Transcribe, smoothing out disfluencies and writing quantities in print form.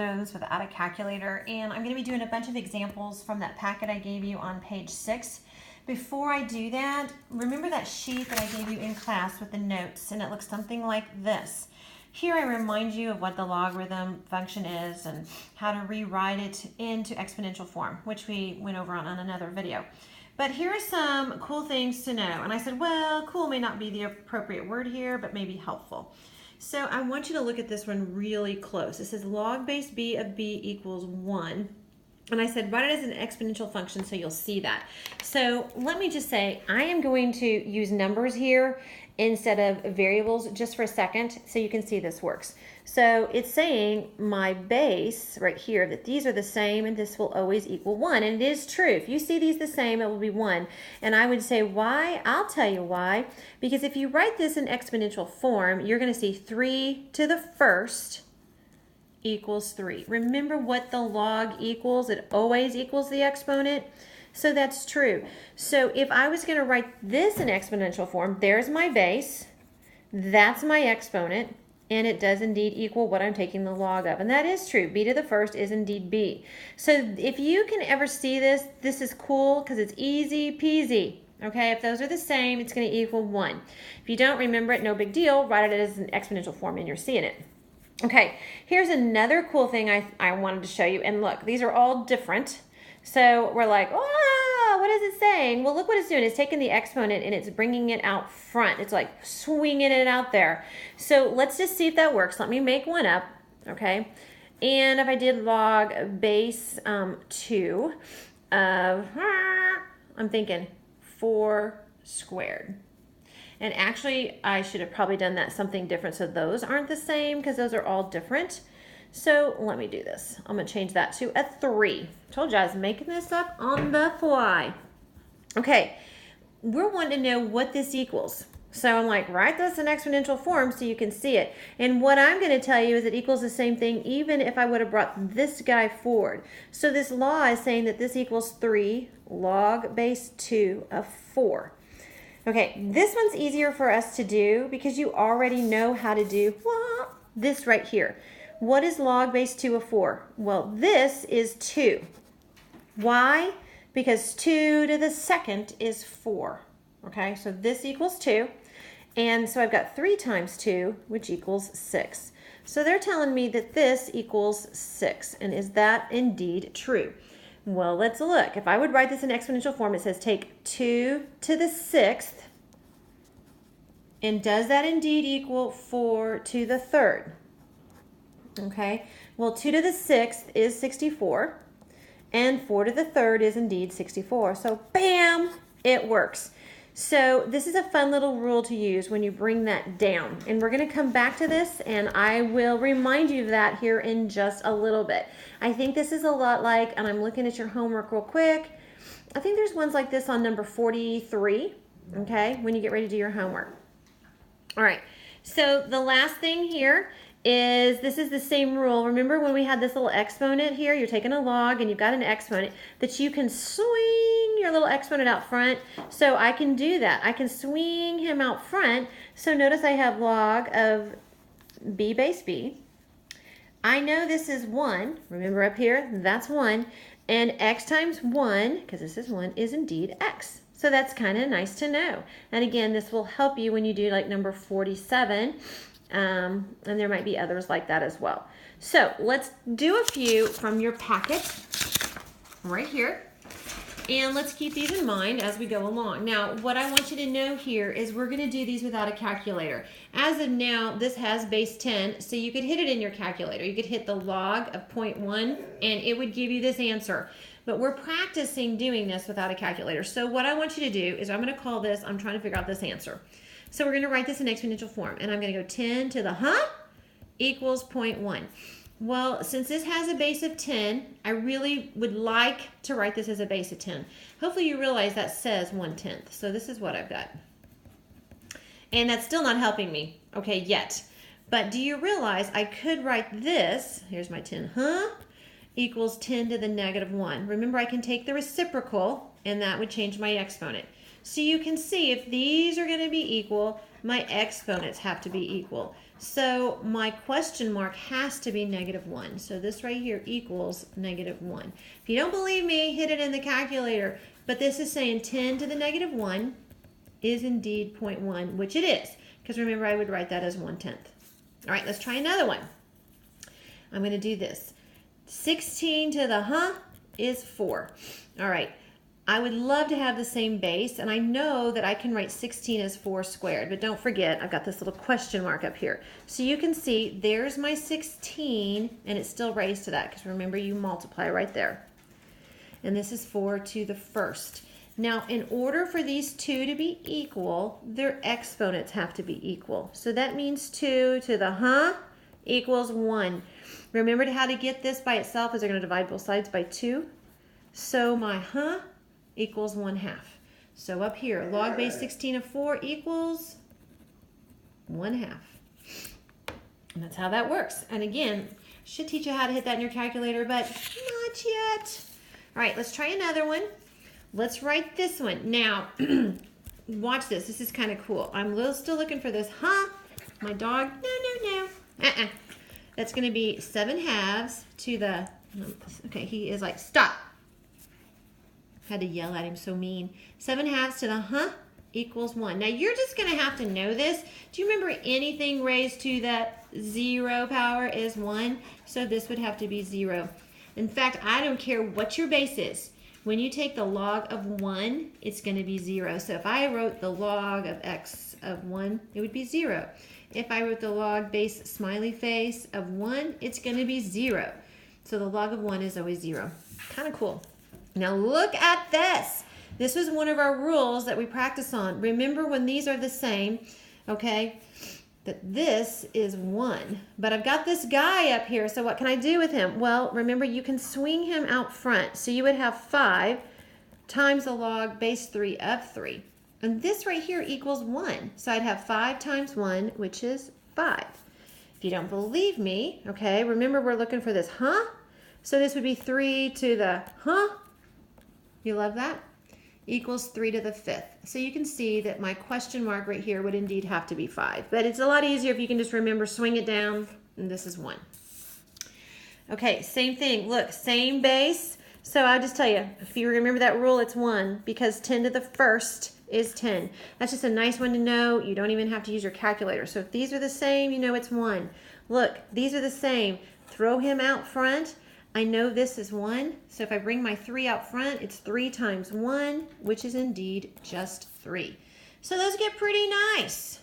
those without a calculator, and I'm going to be doing a bunch of examples from that packet I gave you on page 6. Before I do that, remember that sheet that I gave you in class with the notes, and it looks something like this. Here I remind you of what the logarithm function is and how to rewrite it into exponential form, which we went over on another video. But here are some cool things to know. And I said, well, cool may not be the appropriate word here, but maybe helpful. So I want you to look at this one really close. It says log base b of b equals 1. And I said, write it as an exponential function so you'll see that. So let me just say, I am going to use numbers here instead of variables just for a second so you can see this works. So it's saying my base right here, that these are the same and this will always equal 1. And it is true. If you see these the same, it will be 1. And I would say why? I'll tell you why. Because if you write this in exponential form, you're going to see 3 to the first equals 3. Remember what the log equals? It always equals the exponent. So that's true. So if I was going to write this in exponential form, there's my base, that's my exponent, and it does indeed equal what I'm taking the log of. And that is true. B to the first is indeed b. So if you can ever see this, this is cool because it's easy peasy. Okay, if those are the same, it's going to equal 1. If you don't remember it, no big deal. Write it as an exponential form and you're seeing it. Okay, here's another cool thing I wanted to show you. And look, these are all different. So we're like, oh, what is it saying? Well, look what it's doing. It's taking the exponent and it's bringing it out front. It's like swinging it out there. So let's just see if that works. Let me make one up, okay? And if I did log base 2 of, I'm thinking 4 squared. And actually, I should have probably done that something different so those aren't the same because those are all different. So let me do this. I'm going to change that to a 3. Told you I was making this up on the fly. Okay, we're wanting to know what this equals. So I'm like, write this in exponential form so you can see it. And what I'm going to tell you is it equals the same thing even if I would have brought this guy forward. So this law is saying that this equals 3 log base 2 of 4. Okay, this one's easier for us to do because you already know how to do this right here. What is log base 2 of 4? Well, this is 2. Why? Because 2 to the second is 4. Okay, so this equals 2. And so I've got 3 times 2, which equals 6. So they're telling me that this equals 6. And is that indeed true? Well, let's look. If I would write this in exponential form, it says take 2 to the 6th. And does that indeed equal 4 to the 3rd? Okay, well, 2 to the 6th is 64, and 4 to the 3rd is indeed 64. So, bam, it works. So this is a fun little rule to use when you bring that down. And we're going to come back to this, and I will remind you of that here in just a little bit. I think this is a lot like, and I'm looking at your homework real quick, I think there's ones like this on number 43, okay, when you get ready to do your homework. All right, so the last thing here is this is the same rule. Remember when we had this little exponent here, you're taking a log and you've got an exponent that you can swing your little exponent out front. So I can do that. I can swing him out front. So notice I have log of b base b. I know this is 1. Remember up here, that's 1. And x times 1, because this is 1, is indeed x. So that's kind of nice to know. And again, this will help you when you do like number 47. And there might be others like that as well. So let's do a few from your packet right here. And let's keep these in mind as we go along. Now, what I want you to know here is we're going to do these without a calculator. As of now, this has base 10, so you could hit it in your calculator. You could hit the log of 0.1, and it would give you this answer. But we're practicing doing this without a calculator. So what I want you to do is I'm going to call this, I'm trying to figure out this answer. So we're going to write this in exponential form, and I'm going to go 10 to the equals 0.1. Well, since this has a base of 10, I really would like to write this as a base of 10. Hopefully you realize that says 1/10. So this is what I've got. And that's still not helping me, okay, yet. But do you realize I could write this, here's my 10, equals 10 to the negative 1. Remember, I can take the reciprocal, and that would change my exponent. So you can see if these are going to be equal, my exponents have to be equal. So my question mark has to be -1. So this right here equals -1. If you don't believe me, hit it in the calculator. But this is saying 10 to the -1 is indeed 0.1, which it is. Because remember, I would write that as 1/10. All right, let's try another one. I'm going to do this. 16 to the is 4. All right. I would love to have the same base, and I know that I can write 16 as 4 squared, but don't forget, I've got this little question mark up here. So you can see there's my 16, and it's still raised to that, because remember, you multiply right there. And this is 4 to the first. Now, in order for these two to be equal, their exponents have to be equal. So that means 2 to the equals 1. Remember how to get this by itself is they're going to divide both sides by 2. So my equals 1/2. So up here, log base 16 of 4 equals 1/2. And that's how that works. And again, should teach you how to hit that in your calculator, but not yet. All right, let's try another one. Let's write this one. Now, watch this. This is kind of cool. I'm still looking for this. My dog. No. That's going to be 7/2 to the, okay, he is like, stop. Had to yell at him, so mean. 7/2 to the equals 1. Now you're just going to have to know this. Do you remember anything raised to the 0 power is 1? So this would have to be 0. In fact, I don't care what your base is. When you take the log of 1, it's going to be 0. So if I wrote the log of x of 1, it would be 0. If I wrote the log base smiley face of 1, it's going to be 0. So the log of 1 is always 0. Kind of cool. Now look at this. This was one of our rules that we practice on. Remember when these are the same, okay, that this is 1. But I've got this guy up here, so what can I do with him? Well, remember you can swing him out front. So you would have 5 times the log base 3 of 3. And this right here equals 1. So I'd have 5 times 1, which is 5. If you don't believe me, okay, remember we're looking for this, So this would be 3 to the, You love that? Equals 3 to the 5th. So you can see that my question mark right here would indeed have to be 5. But it's a lot easier if you can just remember, swing it down, and this is 1. Okay, same thing. Look, same base. So I'll just tell you, if you remember that rule, it's 1, because 10 to the first is 10. That's just a nice one to know. You don't even have to use your calculator. So if these are the same, you know it's 1. Look, these are the same. Throw him out front. I know this is 1, so if I bring my 3 out front, it's 3 times 1, which is indeed just 3. So those get pretty nice.